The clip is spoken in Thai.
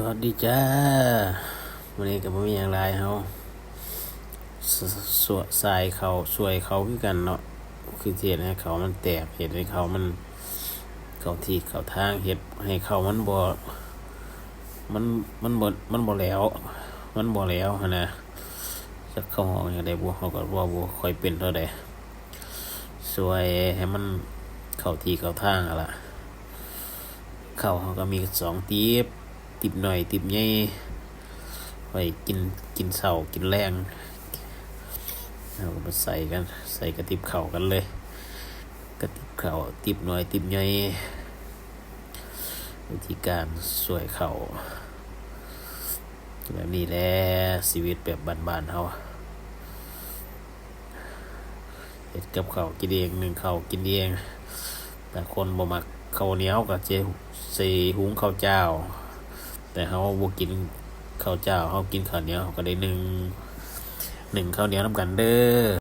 วัสดีจ้าวันนี้ก็บ่มีหยังหลายเฮาสสวสายเขาช่วยเขาคือกันเนาะคือเฮ็ดให้เขามันแตกเฮ็ดให้เขามันเข้าที่เข้าทางเฮ็ดให้เขามันบ่มันมันบ่แหล้วมันบ่แหล้วหั่นน่ะจักเข้าห้องจั่งใดบ่เฮาก็เว้าบ่ค่อยเป็นเท่าใดช่วยให้มันเข้าที่เข้าทางหั่นล่ะข้าวเฮาก็มี2ติ๊บติ๊บน้อยติ๊บใหญ่ไว้กินเช้ากินแลงเอาก็มาใส่กันใส่กระติบข้าวกันเลยกระติบข้าวติ๊บน้อยติ๊บใหญ่วิธีการช่วยข้าวแบบนี้แหละชีวิตแบบบ้านๆเฮาเฮ็ดกับข้าวกินเองนึ่งข้าวกินเองแต่คนบ่มักข้าวเหนียวก็สิหุงข้าวเจ้าแต่เฮาบ่กินข้าวเจ้าเฮากินข้าวเหนียวเฮาก็ได้นึ่งข้าวเหนียวนำกันเด้อ